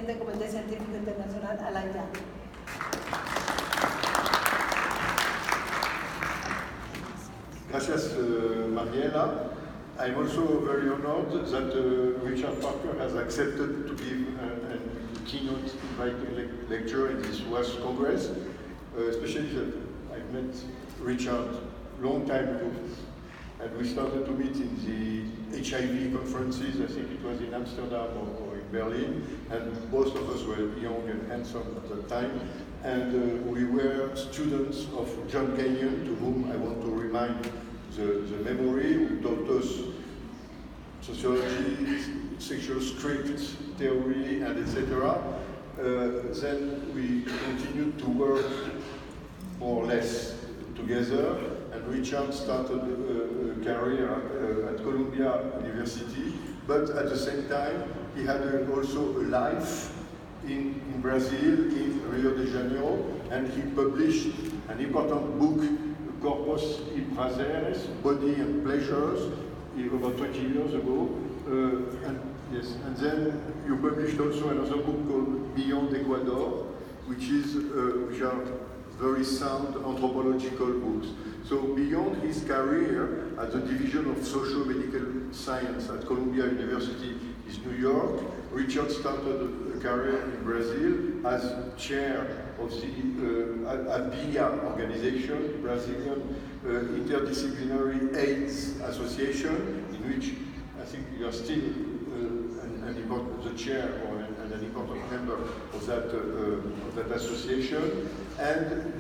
del Comité Científico Internacional, Alain Llano. Gracias, Mariela. I'm also very honored that Richard Parker has accepted to give a keynote inviting lecture in this last Congress, especially that I've met Richard long time ago, and we started to meet in the HIV conferences. I think it was in Amsterdam or in Berlin, and both of us were young and handsome at that time, and we were students of John Gagnon, to whom I want to remind the memory, who taught us sociology, sexual script theory, and etc. Then we continued to work more or less together, and Richard started a career at Columbia University, but at the same time he had also a life in Brazil, in Rio de Janeiro, and he published an important book, Corpus y Prazeres, Body and Pleasures, about 20 years ago. And then you published also another book called Beyond Ecuador, which are very sound anthropological books. So beyond his career at the Division of Social Medical Science at Columbia University in New York, Richard started a career in Brazil as chair of the ABIA organization, Brazilian Interdisciplinary AIDS Association, in which I think you are still the chair or an important member of that association. And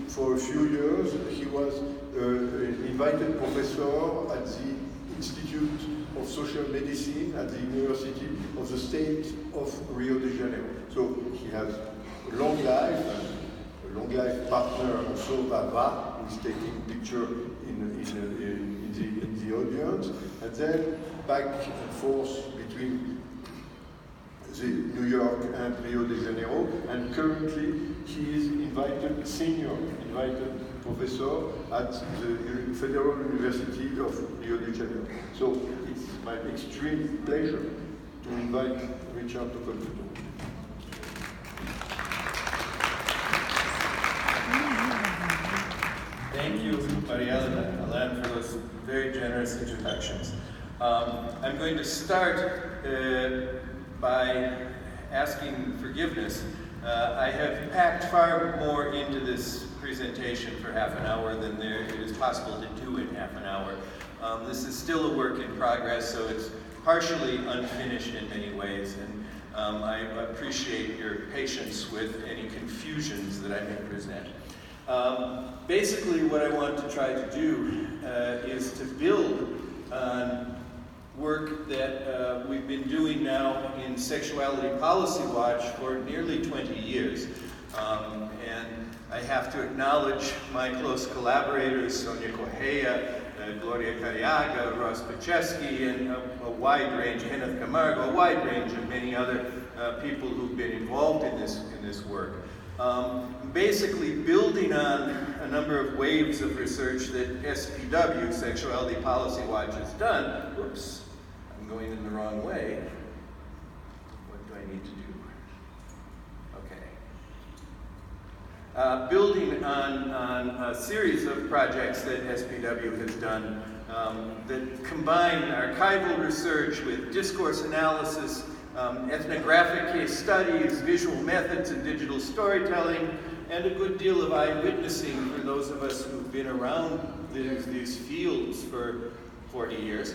for a few years he was invited professor at the Institute of Social Medicine at the University of the State of Rio de Janeiro. So he has a long life, and a long life partner also, Baba, who is taking picture in the audience, and then back and forth between the New York and Rio de Janeiro, and currently he is senior invited professor at the Federal University of Rio de Janeiro. So it's my extreme pleasure to invite Richard to come to talk. Thank you, Mariela and Alain, for those very generous introductions. I'm going to start by asking forgiveness. I have packed far more into this presentation for half an hour than it is possible to do in half an hour. This is still a work in progress, so it's partially unfinished in many ways, and I appreciate your patience with any confusions that I may present. Basically, what I want to try to do is to build on work that we've been doing now in Sexuality Policy Watch for nearly 20 years. And I have to acknowledge my close collaborators, Sonia Correa, Gloria Cariaga, Ross Pacheski, and a wide range, Kenneth Camargo, a wide range of many other people who've been involved in this work. Basically building on a number of waves of research that SPW, Sexuality Policy Watch, has done. Whoops, I'm going in the wrong way. What do I need to do? Okay. Building on a series of projects that SPW has done that combine archival research with discourse analysis, ethnographic case studies, visual methods, and digital storytelling, and a good deal of eyewitnessing for those of us who've been around these fields for 40 years.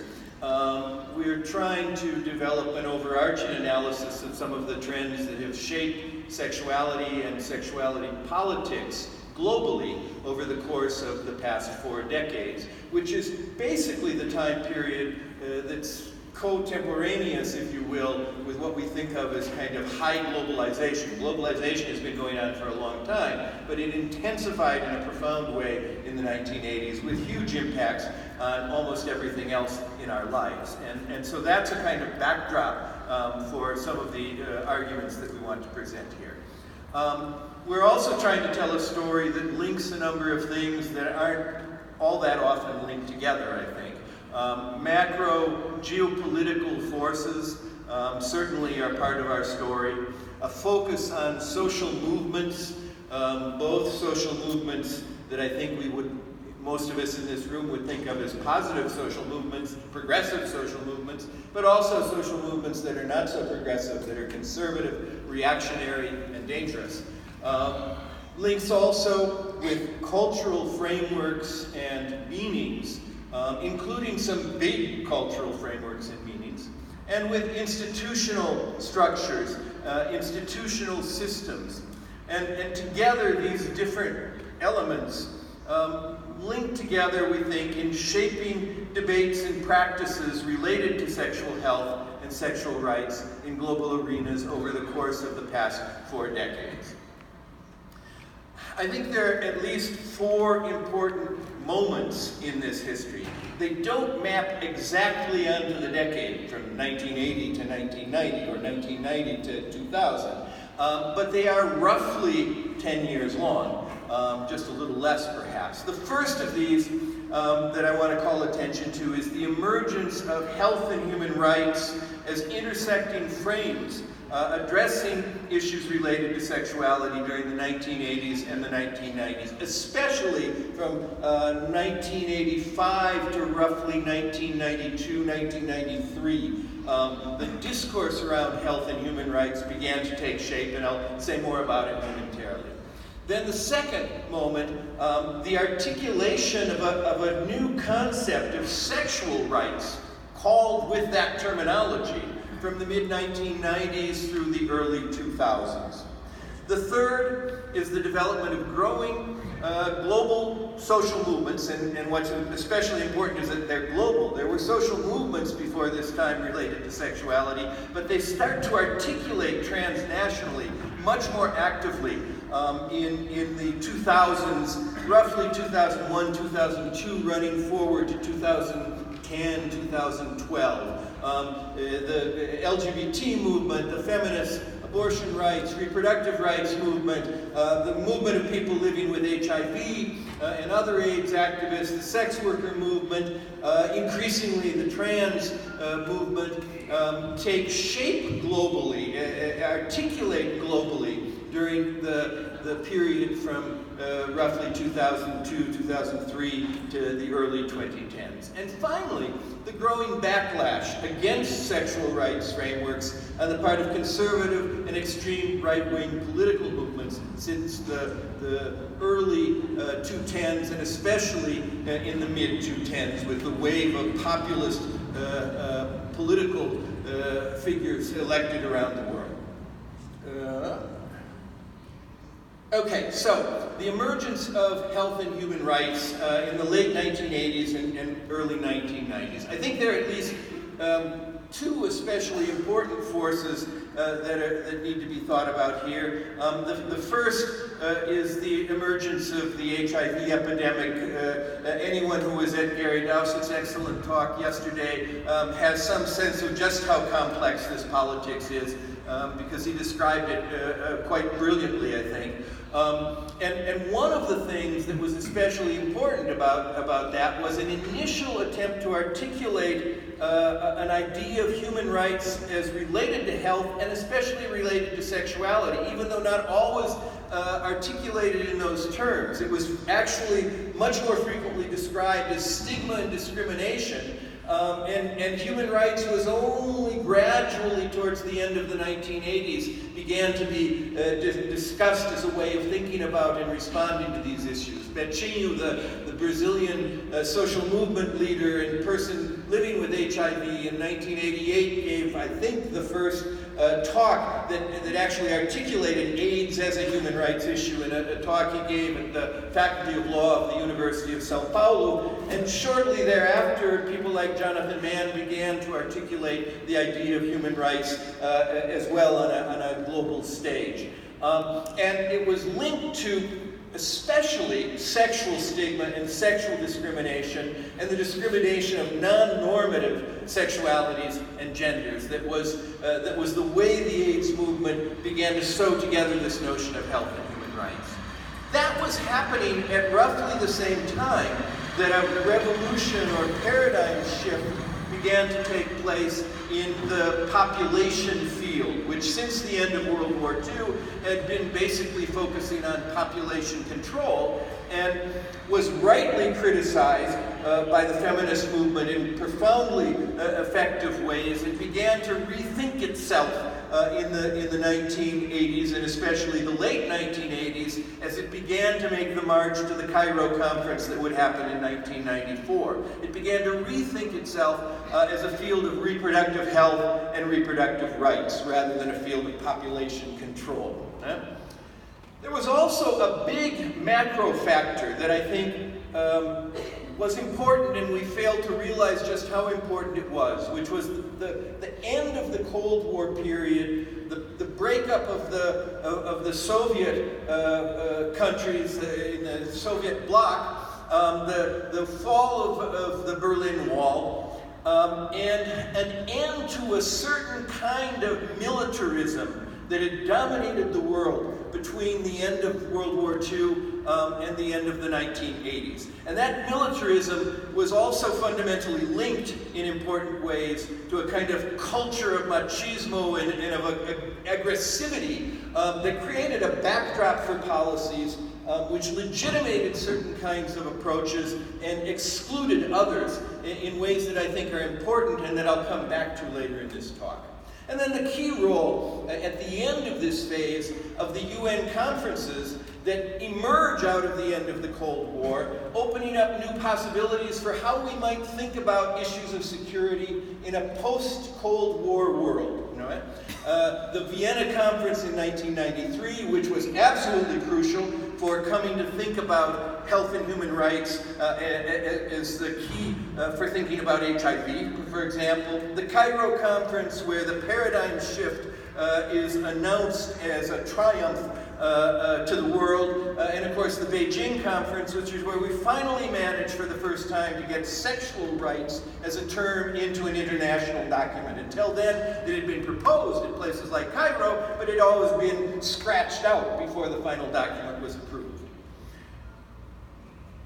We're trying to develop an overarching analysis of some of the trends that have shaped sexuality and sexuality politics globally over the course of the past 4 decades, which is basically the time period that's contemporaneous, if you will, with what we think of as kind of high globalization. Globalization has been going on for a long time, but it intensified in a profound way in the 1980s with huge impacts on almost everything else in our lives. And so that's a kind of backdrop for some of the arguments that we want to present here. We're also trying to tell a story that links a number of things that aren't all that often linked together, I think. Macro geopolitical forces certainly are part of our story. A focus on social movements, both social movements that I think most of us in this room would think of as positive social movements, progressive social movements, but also social movements that are not so progressive, that are conservative, reactionary, and dangerous. Links also with cultural frameworks and meanings, including some big cultural frameworks and meanings, and with institutional structures, institutional systems. And together, these different elements link together, we think, in shaping debates and practices related to sexual health and sexual rights in global arenas over the course of the past 4 decades. I think there are at least 4 important moments in this history. They don't map exactly onto the decade from 1980 to 1990 or 1990 to 2000, but they are roughly 10 years long, just a little less perhaps. The first of these that I want to call attention to is the emergence of health and human rights as intersecting frames addressing issues related to sexuality during the 1980s and the 1990s, especially from 1985 to roughly 1992, 1993. The discourse around health and human rights began to take shape, and I'll say more about it momentarily. Then the second moment, the articulation of a new concept of sexual rights, called with that terminology, from the mid-1990s through the early 2000s. The third is the development of growing global social movements, and what's especially important is that they're global. There were social movements before this time related to sexuality, but they start to articulate transnationally much more actively in the 2000s, roughly 2001, 2002, running forward to 2010, 2012. The LGBT movement, the feminist abortion rights, reproductive rights movement, the movement of people living with HIV and other AIDS activists, the sex worker movement, increasingly the trans movement, take shape globally, articulate globally during the period from roughly 2002, 2003 to the early 2010s. And finally, the growing backlash against sexual rights frameworks on the part of conservative and extreme right-wing political movements since the early 2010s, and especially in the mid-2010s, with the wave of populist political figures elected around the world. Okay, so the emergence of health and human rights in the late 1980s and early 1990s. I think there are at least 2 especially important forces that need to be thought about here. The first is the emergence of the HIV epidemic. Anyone who was at Gary Dowsett's excellent talk yesterday has some sense of just how complex this politics is, because he described it quite brilliantly, I think. And one of the things that was especially important about that was an initial attempt to articulate an idea of human rights as related to health and especially related to sexuality, even though not always articulated in those terms. It was actually much more frequently described as stigma and discrimination. And human rights was only gradually towards the end of the 1980s began to be discussed as a way of thinking about and responding to these issues. Betinho, the Brazilian social movement leader and person living with HIV in 1988 gave, I think, the first talk that actually articulated AIDS as a human rights issue in a talk he gave at the Faculty of Law of the University of Sao Paulo. And shortly thereafter, people like Jonathan Mann began to articulate the idea of human rights as well on a global stage. And it was linked to especially sexual stigma and sexual discrimination and the discrimination of non-normative sexualities and genders. That was the way the AIDS movement began to sew together this notion of health and human rights. That was happening at roughly the same time that a revolution or paradigm shift began to take place in the population field, which since the end of World War II had been basically focusing on population control and was rightly criticized by the feminist movement in profoundly effective ways. It began to rethink itself in the 1980s, and especially the late 1980s, as it began to make the march to the Cairo Conference that would happen in 1994. It began to rethink itself as a field of reproductive health and reproductive rights, rather than a field of population control. There was also a big macro factor that I think was important, and we failed to realize just how important it was, which was the end of the Cold War period, the breakup of the Soviet countries in the Soviet bloc, the fall of the Berlin Wall, and an end to a certain kind of militarism that had dominated the world between the end of World War II and the end of the 1980s. And that militarism was also fundamentally linked in important ways to a kind of culture of machismo and of aggressivity that created a backdrop for policies which legitimated certain kinds of approaches and excluded others in ways that I think are important and that I'll come back to later in this talk. And then the key role at the end of this phase of the UN conferences that emerge out of the end of the Cold War, opening up new possibilities for how we might think about issues of security in a post-Cold War world. You know, the Vienna Conference in 1993, which was absolutely crucial for coming to think about health and human rights as the key for thinking about HIV, for example. The Cairo Conference, where the paradigm shift is announced as a triumph to the world, and of course the Beijing Conference, which is where we finally managed for the first time to get sexual rights as a term into an international document. Until then, it had been proposed in places like Cairo, but it had always been scratched out before the final document was approved.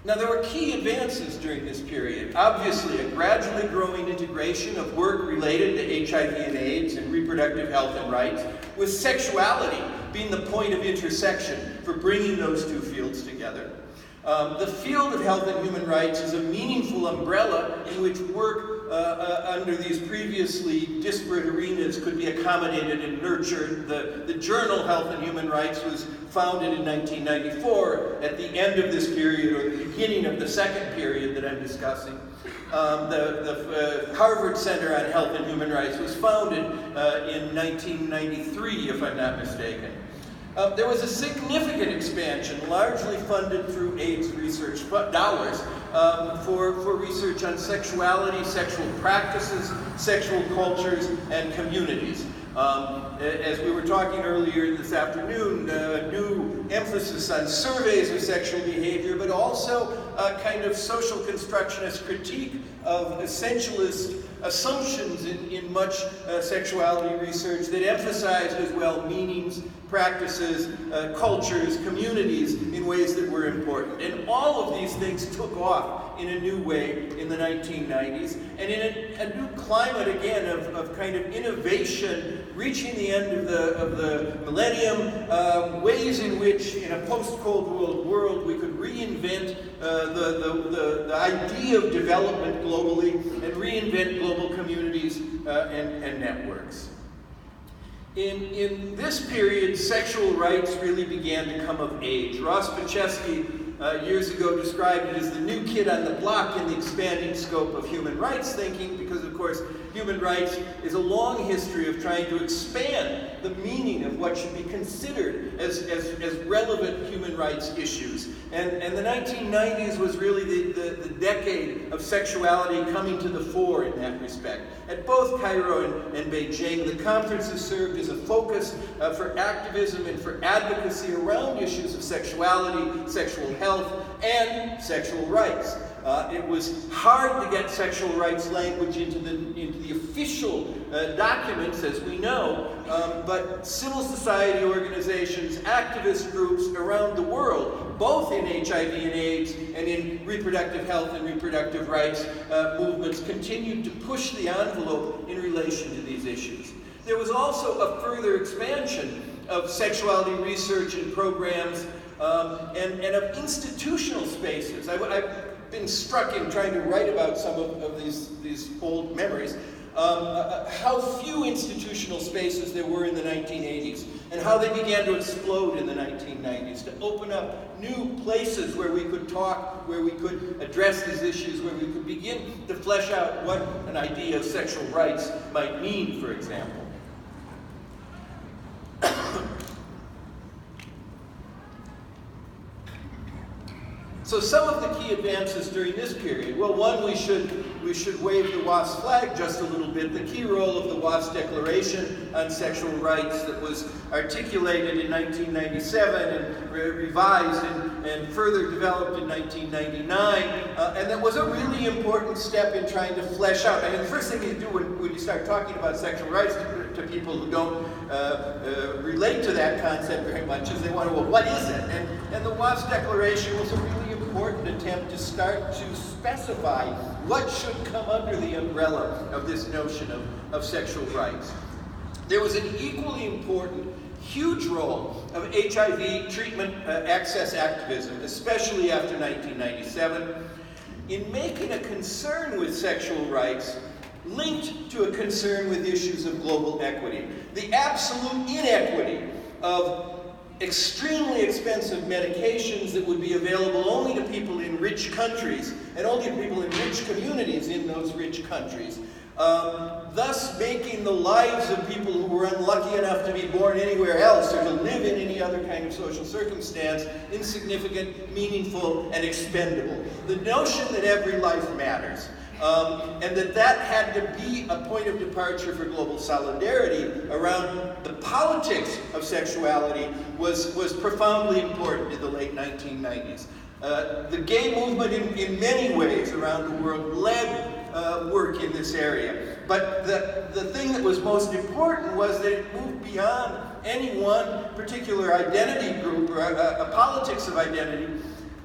Now, there were key advances during this period. Obviously, a gradually growing integration of work related to HIV and AIDS and reproductive health and rights, with sexuality being the point of intersection for bringing those two fields together. The field of health and human rights is a meaningful umbrella in which work under these previously disparate arenas could be accommodated and nurtured. The journal Health and Human Rights was founded in 1994 at the end of this period, or the beginning of the second period that I'm discussing. The Harvard Center on Health and Human Rights was founded in 1993, if I'm not mistaken. There was a significant expansion, largely funded through AIDS research dollars, for research on sexuality, sexual practices, sexual cultures, and communities. As we were talking earlier this afternoon, new emphasis on surveys of sexual behavior, but also a kind of social constructionist critique of essentialist assumptions in much sexuality research that emphasized as well meanings, practices, cultures, communities in ways that were important. And all of these things took off in a new way in the 1990s, and in a new climate again of kind of innovation, reaching the end of the millennium, ways in which in a post-Cold War world we could reinvent the idea of development globally and reinvent global communities and networks. In this period, sexual rights really began to come of age. Ross Pachesky years ago described it as the new kid on the block in the expanding scope of human rights thinking, because of course human rights is a long history of trying to expand the meaning of what should be considered as relevant human rights issues. And the 1990s was really the decade of sexuality coming to the fore in that respect. At both Cairo and Beijing, the conferences served as a focus for activism and for advocacy around issues of sexuality, sexual health, and sexual rights. It was hard to get sexual rights language into the official documents, as we know, but civil society organizations, activist groups around the world, both in HIV and AIDS and in reproductive health and reproductive rights movements, continued to push the envelope in relation to these issues. There was also a further expansion of sexuality research and programs and of institutional spaces. I've been struck in trying to write about some of these old memories, how few institutional spaces there were in the 1980s, and how they began to explode in the 1990s, to open up new places where we could talk, where we could address these issues, where we could begin to flesh out what an idea of sexual rights might mean, for example. So some of the key advances during this period, well, one, we should wave the WASP flag just a little bit. The key role of the WASP Declaration on Sexual Rights that was articulated in 1997 and revised and further developed in 1999, and that was a really important step in trying to flesh out. I mean, the first thing you do when you start talking about sexual rights to people who don't relate to that concept very much is they want to, well, what is it? And the WASP Declaration was a really important attempt to start to specify what should come under the umbrella of this notion of sexual rights. There was an equally important, huge role of HIV treatment access activism, especially after 1997, in making a concern with sexual rights linked to a concern with issues of global equity. The absolute inequity of extremely expensive medications that would be available only to people in rich countries and only to people in rich communities in those rich countries, thus making the lives of people who were unlucky enough to be born anywhere else or to live in any other kind of social circumstance insignificant, meaningful, and expendable. The notion that every life matters. And that had to be a point of departure for global solidarity around the politics of sexuality was profoundly important in the late 1990s. The gay movement in many ways around the world led work in this area. But the thing that was most important was that it moved beyond any one particular identity group or a politics of identity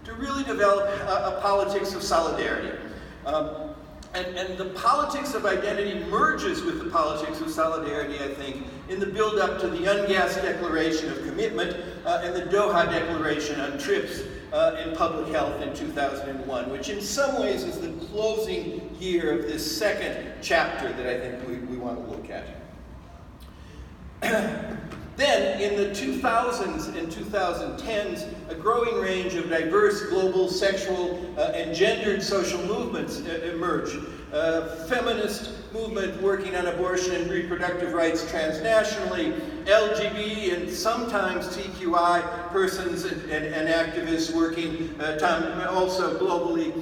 to really develop a politics of solidarity. And the politics of identity merges with the politics of solidarity, I think, in the build-up to the UNGAS Declaration of Commitment and the Doha Declaration on TRIPS and Public Health in 2001, which in some ways is the closing year of this second chapter that I think we want to look at. Then, in the 2000s and 2010s, a growing range of diverse global sexual and gendered social movements emerged. Feminist movement working on abortion and reproductive rights transnationally, LGBT and sometimes TQI persons and activists working also globally,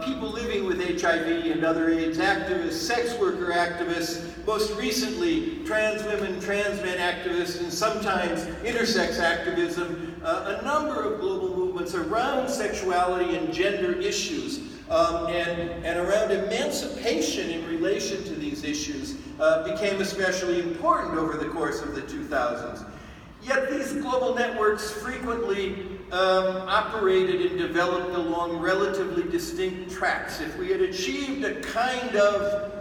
people living with HIV and other AIDS activists, sex worker activists, most recently trans women, trans men activists, and sometimes intersex activism, a number of global movements around sexuality and gender issues. And around emancipation in relation to these issues became especially important over the course of the 2000s. Yet these global networks frequently operated and developed along relatively distinct tracks. If we had achieved a kind of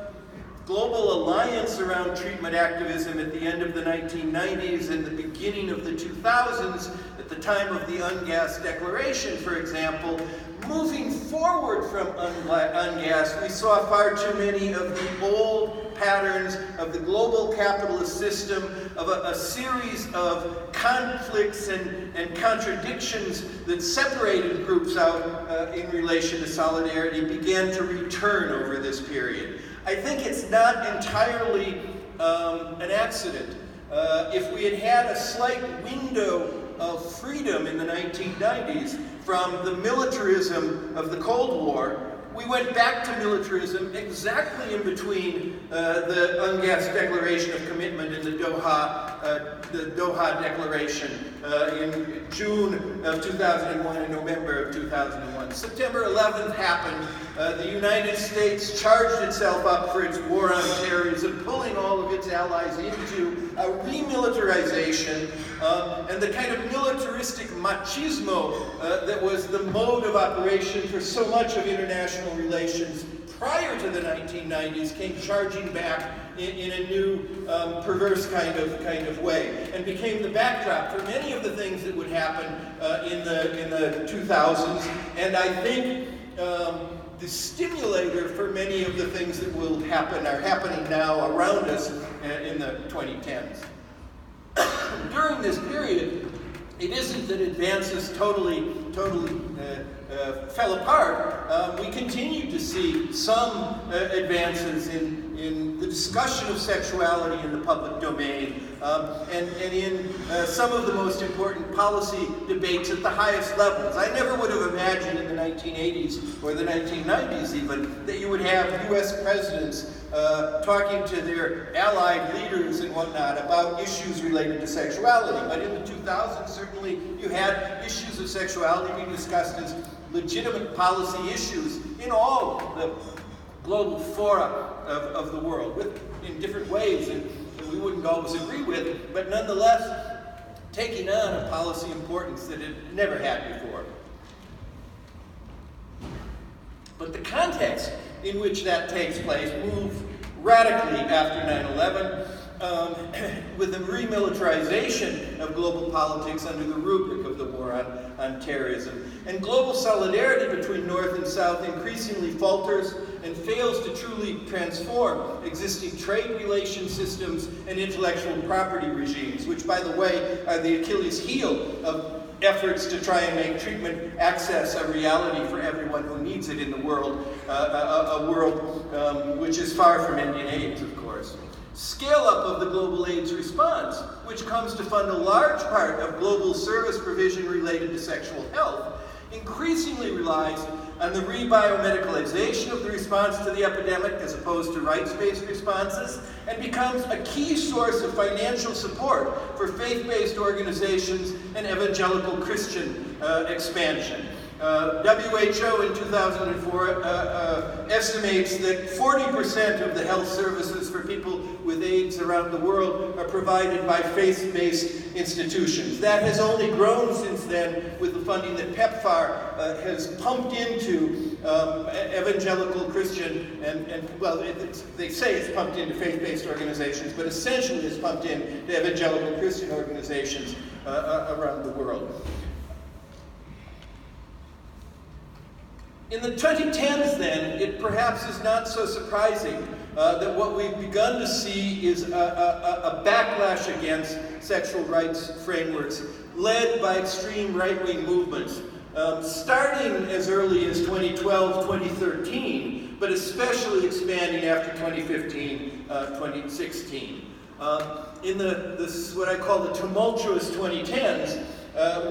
global alliance around treatment activism at the end of the 1990s and the beginning of the 2000s, at the time of the UNGAS Declaration, for example, moving forward from UNGAS, we saw far too many of the old patterns of the global capitalist system, of a series of conflicts and contradictions that separated groups out in relation to solidarity began to return over this period. I think it's not entirely an accident. If we had had a slight window of freedom in the 1990s from the militarism of the Cold War, we went back to militarism exactly in between the UNGAS Declaration of Commitment and the Doha Declaration in June of 2001 and November of 2001. September 11th happened. The United States charged itself up for its war on terrorism, pulling all of its allies into a remilitarization and the kind of militaristic machismo that was the mode of operation for so much of international relations prior to the 1990s came charging back in a new perverse kind of way, and became the backdrop for many of the things that would happen in the 2000s, and I think the stimulator for many of the things that will happen are happening now around us in the 2010s. During this period, it isn't that advances totally fell apart. We continue to see some advances in the discussion of sexuality in the public domain, and in some of the most important policy debates at the highest levels. I never would have imagined in the 1980s or the 1990s even that you would have US presidents talking to their allied leaders and whatnot about issues related to sexuality. But in the 2000s, certainly you had issues of sexuality being discussed as legitimate policy issues in all the global fora of the world, in different ways that we wouldn't always agree with, but nonetheless taking on a policy importance that it never had before. But the context in which that takes place moved radically after 9/11, with the remilitarization of global politics under the rubric of the war on terrorism. And global solidarity between North and South increasingly falters and fails to truly transform existing trade relation systems and intellectual property regimes, which, by the way, are the Achilles heel of efforts to try and make treatment access a reality for everyone who needs it in the world, a world which is far from ending AIDS, of course. Scale-up of the global AIDS response, which comes to fund a large part of global service provision related to sexual health, increasingly relies on the re-biomedicalization of the response to the epidemic as opposed to rights-based responses, and becomes a key source of financial support for faith-based organizations and evangelical Christian expansion. WHO in 2004 estimates that 40% of the health services for people with AIDS around the world are provided by faith-based institutions. That has only grown since then with the funding that PEPFAR has pumped into evangelical Christian and well, they say it's pumped into faith-based organizations, but essentially it's pumped into evangelical Christian organizations around the world. In the 2010s, then, it perhaps is not so surprising that what we've begun to see is a backlash against sexual rights frameworks led by extreme right-wing movements, starting as early as 2012, 2013, but especially expanding after 2015, 2016. In this what I call the tumultuous 2010s,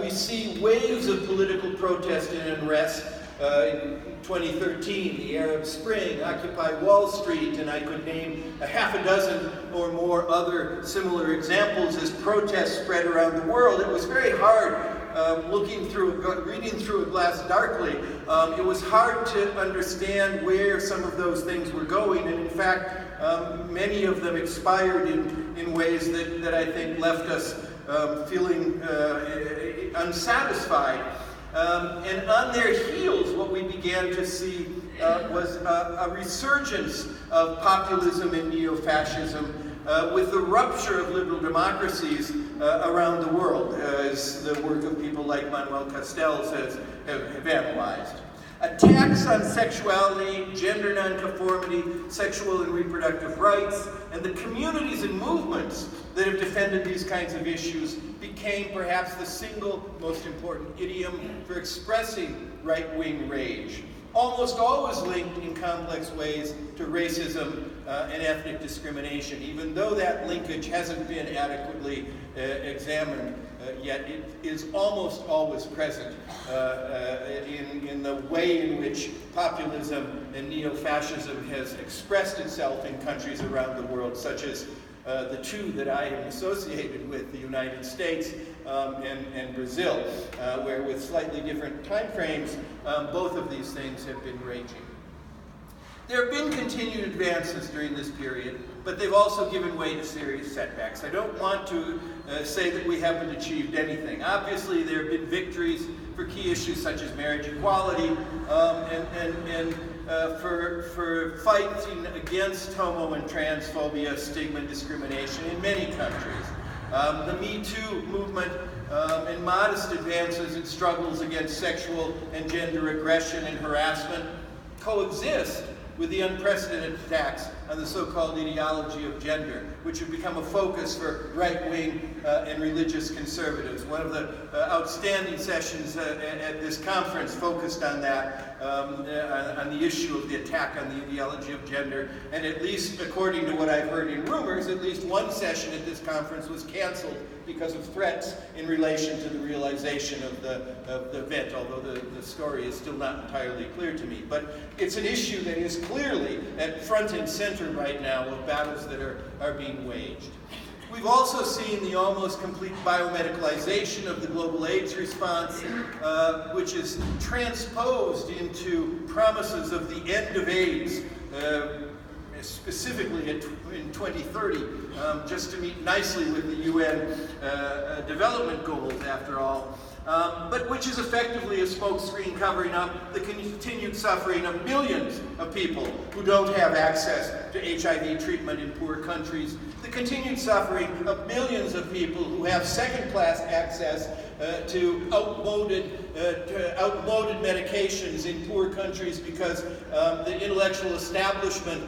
we see waves of political protest and unrest. In 2013, the Arab Spring, Occupy Wall Street, and I could name a half a dozen or more other similar examples as protests spread around the world. It was very hard reading through a glass darkly. It was hard to understand where some of those things were going, and in fact, many of them expired in ways that I think left us feeling unsatisfied. And on their heels, what we began to see was a resurgence of populism and neo-fascism with the rupture of liberal democracies around the world, as the work of people like Manuel Castells have analyzed. Attacks on sexuality, gender nonconformity, sexual and reproductive rights, and the communities and movements that have defended these kinds of issues became perhaps the single most important idiom for expressing right-wing rage, almost always linked in complex ways to racism and ethnic discrimination. Even though that linkage hasn't been adequately examined yet, it is almost always present in the way in which populism and neo-fascism has expressed itself in countries around the world, such as the two that I am associated with, the United States and Brazil, where with slightly different time frames, both of these things have been raging. There have been continued advances during this period, but they've also given way to serious setbacks. I don't want to say that we haven't achieved anything. Obviously, there have been victories for key issues such as marriage equality and for fighting against homo and transphobia, stigma, and discrimination in many countries. The Me Too movement and modest advances in struggles against sexual and gender aggression and harassment coexist with the unprecedented attacks on the so-called ideology of gender, which have become a focus for right-wing and religious conservatives. One of the outstanding sessions at this conference focused on that, on the issue of the attack on the ideology of gender, and at least, according to what I've heard in rumors, at least one session at this conference was canceled because of threats in relation to the realization of the event, although the story is still not entirely clear to me. But it's an issue that is clearly at front and center right now of battles that are being waged. We've also seen the almost complete biomedicalization of the global AIDS response, which is transposed into promises of the end of AIDS, specifically in 2030, just to meet nicely with the UN development goals, after all, but which is effectively a smokescreen covering up the continued suffering of millions of people who don't have access to HIV treatment in poor countries, the continued suffering of millions of people who have second-class access to outmoded medications in poor countries because the intellectual establishment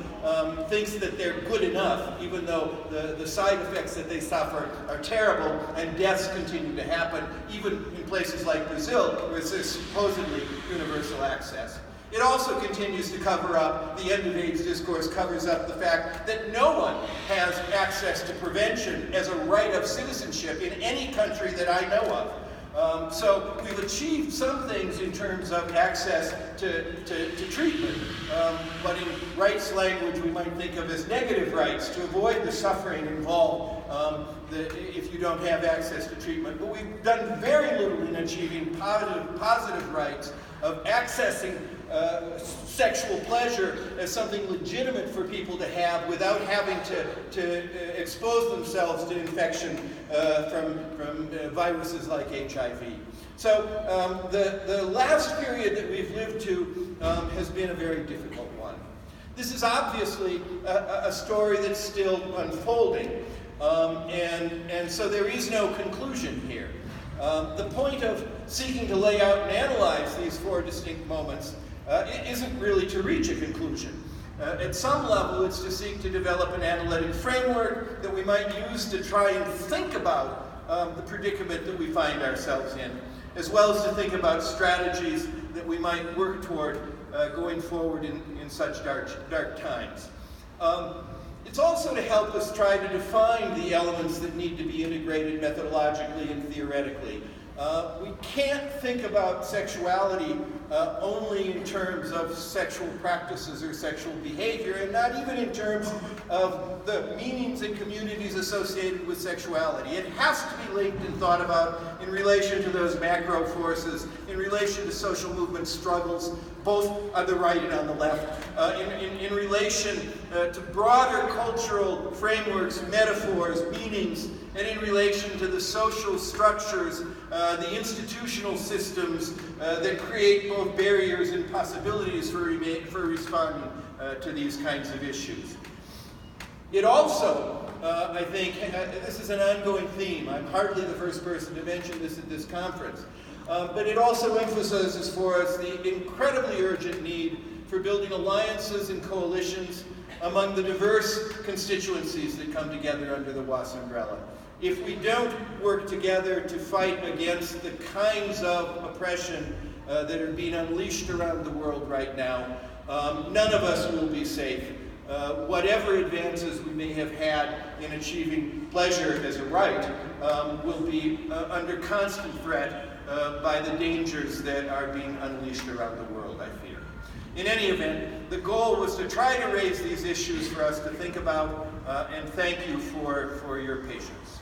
thinks that they're good enough, even though the side effects that they suffer are terrible, and deaths continue to happen, even in places like Brazil, where there's supposedly universal access. It also continues to cover up, the end of AIDS discourse covers up the fact that no one has access to prevention as a right of citizenship in any country that I know of. So we've achieved some things in terms of access to treatment, but in rights language we might think of as negative rights to avoid the suffering involved if you don't have access to treatment. But we've done very little in achieving positive rights of accessing sexual pleasure as something legitimate for people to have without having to expose themselves to infection from viruses like HIV. So the last period that we've lived to has been a very difficult one. This is obviously a story that's still unfolding, and so there is no conclusion here. The point of seeking to lay out and analyze these four distinct moments isn't really to reach a conclusion. At some level, it's to seek to develop an analytic framework that we might use to try and think about the predicament that we find ourselves in, as well as to think about strategies that we might work toward going forward in such dark times. It's also to help us try to define the elements that need to be integrated methodologically and theoretically. We can't think about sexuality only in terms of sexual practices or sexual behavior, and not even in terms of the meanings and communities associated with sexuality. It has to be linked and thought about in relation to those macro forces, in relation to social movement struggles, both on the right and on the left, in relation to broader cultural frameworks, metaphors, meanings, and in relation to the social structures, the institutional systems that create both barriers and possibilities for responding to these kinds of issues. It also, I think, this is an ongoing theme. I'm hardly the first person to mention this at this conference, but it also emphasizes for us the incredibly urgent need for building alliances and coalitions among the diverse constituencies that come together under the WAS umbrella. If we don't work together to fight against the kinds of oppression that are being unleashed around the world right now, none of us will be safe whatever advances we may have had in achieving pleasure as a right will be under constant threat by the dangers that are being unleashed around the world, I fear. In any event, the goal was to try to raise these issues for us to think about, and thank you for your patience.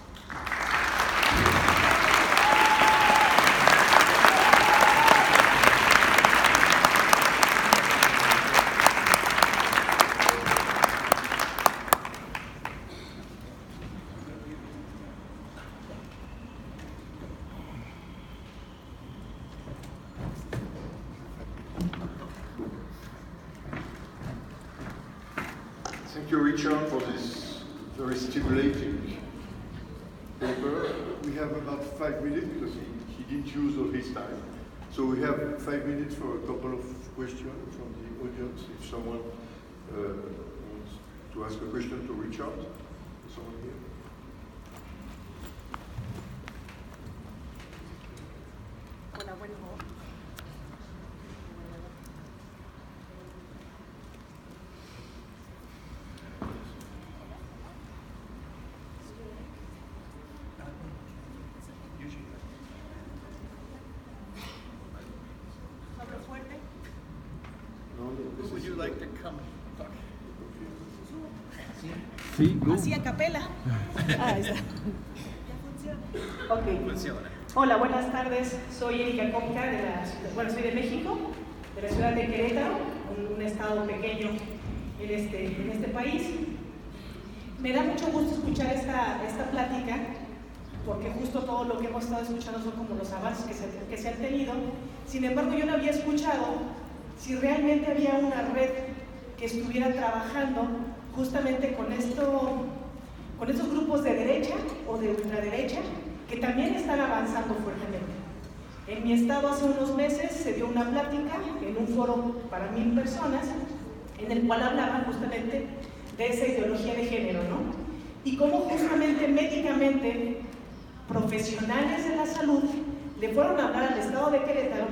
Thank you, Richard, for this very stimulating paper. We have about 5 minutes because he didn't use all his time. So we have 5 minutes for a couple of questions from the audience. If someone wants to ask a question to Richard, someone here. Hola, bueno. Would you like to come? Sí, go. Así a capela. Ahí está. Ok. Funciona. Hola, buenas tardes. Soy Erika Copca, soy de México, de la ciudad de Querétaro, un estado pequeño en este país. Me da mucho gusto escuchar esta plática, porque justo todo lo que hemos estado escuchando son como los avances que se han tenido. Sin embargo, yo no había escuchado si realmente había una red que estuviera trabajando justamente con estos grupos de derecha o de ultraderecha que también están avanzando fuertemente. En mi estado hace unos meses se dio una plática en un foro para 1000 personas en el cual hablaban justamente de esa ideología de género, ¿no? Y cómo justamente médicamente profesionales de la salud le fueron a hablar al estado de Querétaro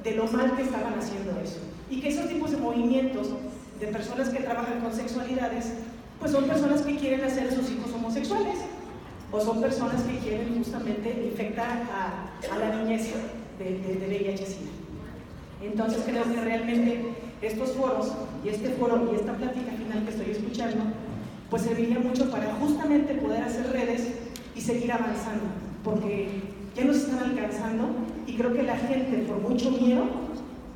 de lo mal que estaban haciendo eso. Y que esos tipos de movimientos de personas que trabajan con sexualidades, pues son personas que quieren hacer a sus hijos homosexuales, o son personas que quieren justamente infectar a la niñez de VIH-Sida. Entonces creo que realmente estos foros, y este foro y esta plática final que estoy escuchando, pues serviría mucho para justamente poder hacer redes y seguir avanzando, porque ya nos están alcanzando y creo que la gente, por mucho miedo,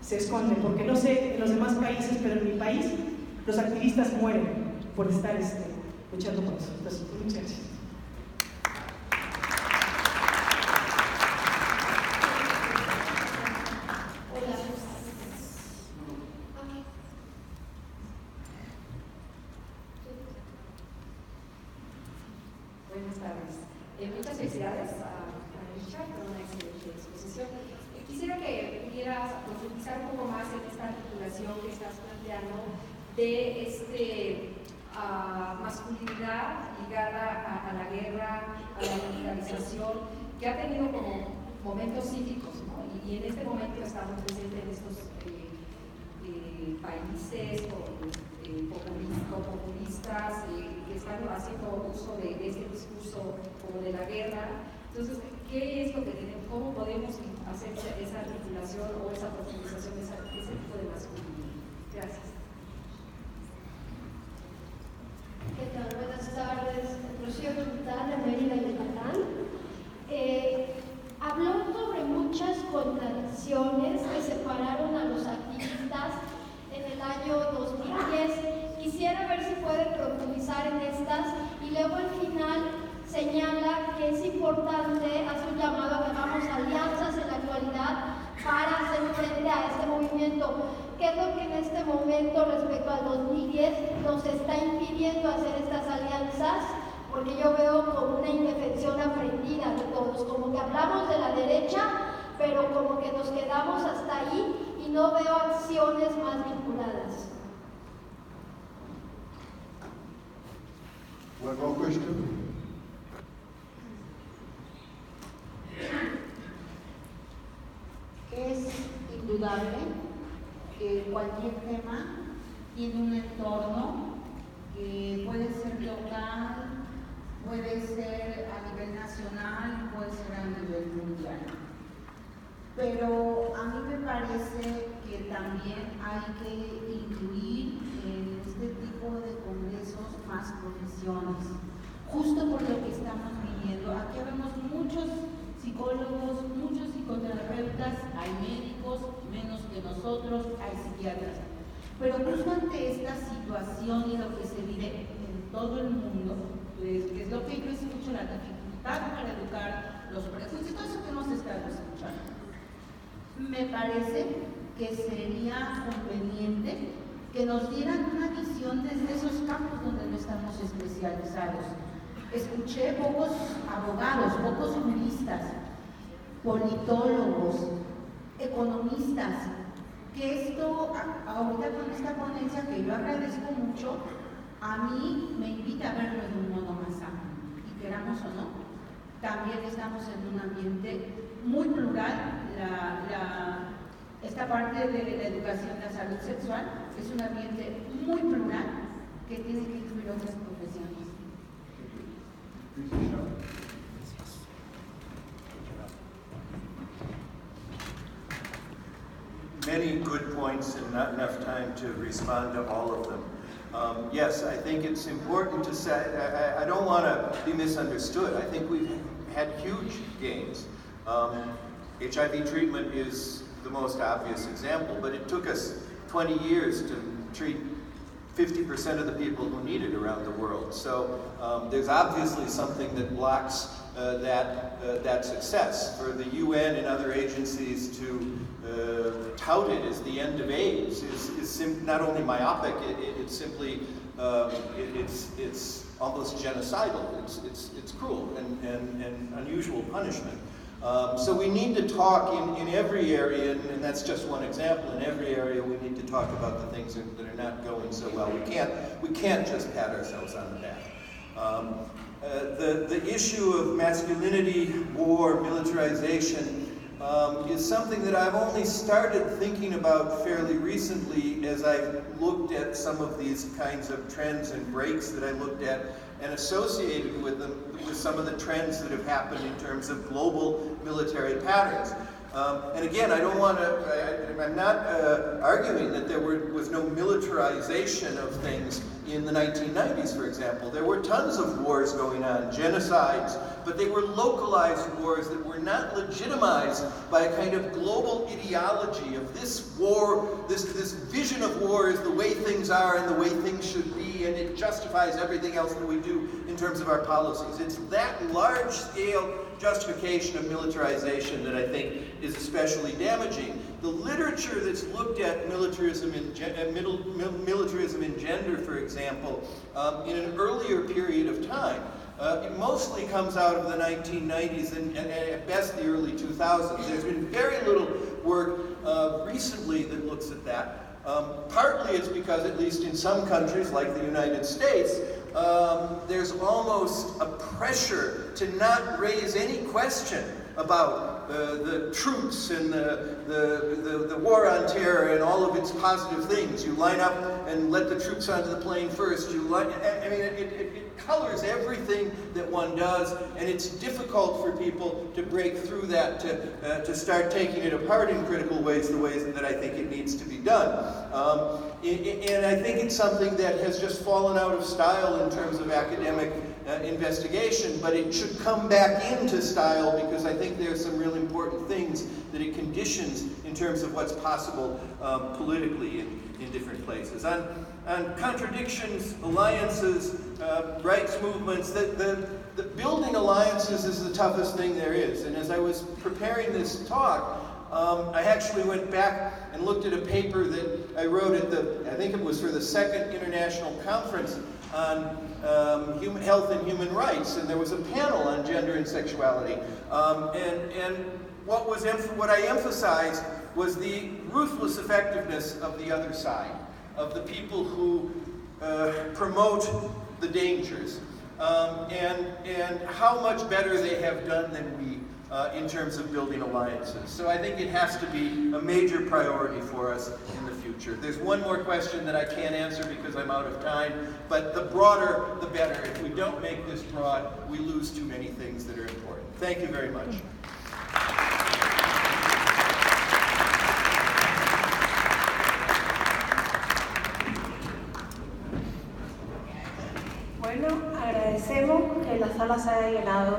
se esconde, porque no sé en los demás países, pero en mi país los activistas mueren por estar luchando por eso. Entonces, muchas gracias. Hola. Buenas tardes. Muchas felicidades a Richard por una excelente exposición. Quisiera que pudieras profundizar un poco más en esta articulación que estás planteando de masculinidad ligada a la guerra, a la militarización, que ha tenido como momentos cívicos, ¿no? Y en este momento estamos presentes en estos países populistas que están haciendo uso de este discurso como de la guerra. Entonces, ¿qué es lo que tenemos? ¿Cómo podemos hacer esa articulación o esa profundización de ese tipo de masculinidad? Gracias. ¿Qué tal? Buenas tardes. Rocío Quintana, Mérida, Yucatán. Habló sobre muchas contradicciones que separaron a los activistas en el año 2010. Quisiera ver si puede profundizar en estas y luego al final señala que es importante hacer un llamado a que hagamos alianzas en la actualidad para hacer frente a este movimiento. ¿Qué es lo que en este momento respecto al 2010 nos está impidiendo hacer estas alianzas? Porque yo veo como una indefensión aprendida de todos, como que hablamos de la derecha, pero como que nos quedamos hasta ahí y no veo acciones más vinculadas. One more question. Es indudable que cualquier tema tiene un entorno que puede ser local, puede ser a nivel nacional, puede ser a nivel mundial. Pero a mí me parece que también hay que incluir en este tipo de congresos más profesiones, justo por lo que estamos viviendo. Aquí vemos muchos psicólogos, muchos psicoterapeutas, hay médicos, menos que nosotros, hay psiquiatras. Pero justo ante esta situación y lo que se vive en todo el mundo, pues, que es lo que yo escucho, la dificultad para educar, los prejuicios, todo eso que hemos estado escuchando. Me parece que sería conveniente que nos dieran una visión desde esos campos donde no estamos especializados. Escuché pocos abogados, pocos juristas, politólogos, economistas, que esto, ahorita con esta ponencia, que yo agradezco mucho, a mí me invita a verlo de un modo más amplio. Y queramos o no, también estamos en un ambiente muy plural. Esta parte de la educación, la salud sexual, es un ambiente muy plural que tiene que incluir otras profesiones. Many good points and not enough time to respond to all of them. Yes, I think it's important to say, I don't want to be misunderstood. I think we've had huge gains. HIV treatment is the most obvious example, but it took us 20 years to treat 50% of the people who need it around the world. So there's obviously something that blocks that success. For the UN and other agencies to tout it as the end of AIDS is not only myopic, it's simply, it's almost genocidal. It's cruel and unusual punishment. So we need to talk in every area, and that's just one example. In every area, we need to talk about the things that are not going so well. We can't just pat ourselves on the back. The issue of masculinity, war, militarization is something that I've only started thinking about fairly recently as I've looked at some of these kinds of trends and breaks that I looked at and associated with them with some of the trends that have happened in terms of global military patterns. And again, I don't want to, I'm not arguing that there was no militarization of things in the 1990s, for example. There were tons of wars going on, genocides, but they were localized wars that were not legitimized by a kind of global ideology of this war, this vision of war is the way things are and the way things should be, and it justifies everything else that we do in terms of our policies. It's that large-scale justification of militarization that I think is especially damaging. The literature that's looked at militarism in gender, for example, in an earlier period of time, it mostly comes out of the 1990s and at best the early 2000s. There's been very little work recently that looks at that. Partly it's because, at least in some countries like the United States, there's almost a pressure to not raise any question about the troops and the war on terror and all of its positive things. You line up and let the troops onto the plane first. It colors everything that one does, and it's difficult for people to break through that, to start taking it apart in critical ways, the ways that I think it needs to be done. And I think it's something that has just fallen out of style in terms of academic investigation, but it should come back into style because I think there's some really important things that it conditions in terms of what's possible politically in different places. On contradictions, alliances, rights movements, the building alliances is the toughest thing there is. And as I was preparing this talk, I actually went back and looked at a paper that I wrote at I think it was for the Second International Conference on Health and Human Rights, and there was a panel on gender and sexuality. And what I emphasized was the ruthless effectiveness of the other side, of the people who promote the dangers, and how much better they have done than we in terms of building alliances. So I think it has to be a major priority for us in the future. There's one more question that I can't answer because I'm out of time, but the broader, the better. If we don't make this broad, we lose too many things that are important. Thank you very much. Bueno, agradecemos que la sala se haya llenado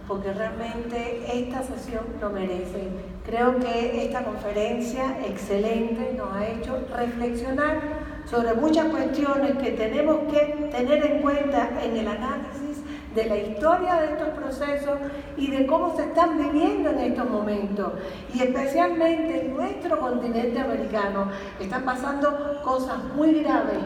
porque realmente esta sesión lo merece. Creo que esta conferencia excelente nos ha hecho reflexionar sobre muchas cuestiones que tenemos que tener en cuenta en el análisis de la historia de estos procesos y de cómo se están viviendo en estos momentos. Y especialmente en nuestro continente americano están pasando cosas muy graves.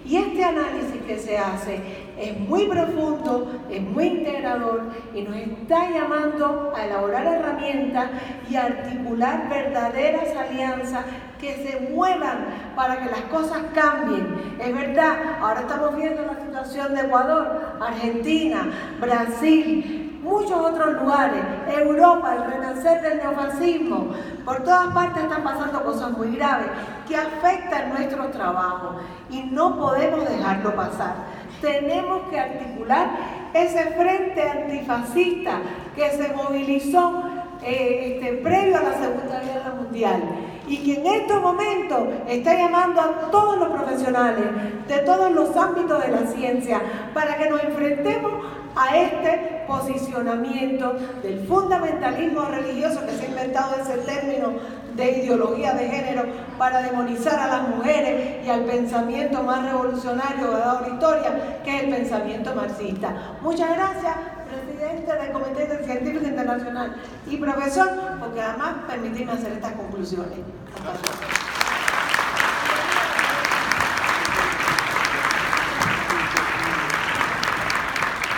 Y este análisis que se hace es muy profundo, es muy integrador y nos está llamando a elaborar herramientas y a articular verdaderas alianzas que se muevan para que las cosas cambien. Es verdad, ahora estamos viendo la situación de Ecuador, Argentina, Brasil, muchos otros lugares, Europa, el renacer del neofascismo. Por todas partes están pasando cosas muy graves que afectan nuestros trabajos y no podemos dejarlo pasar. Tenemos que articular ese frente antifascista que se movilizó previo a la Segunda Guerra Mundial y que en estos momentos está llamando a todos los profesionales de todos los ámbitos de la ciencia para que nos enfrentemos a este posicionamiento del fundamentalismo religioso que se ha inventado ese término de ideología de género para demonizar a las mujeres y al pensamiento más revolucionario que ha dado la historia, que es el pensamiento marxista. Muchas gracias, presidente del Comité Científico Internacional y profesor, porque además permitirme hacer estas conclusiones. Hasta luego.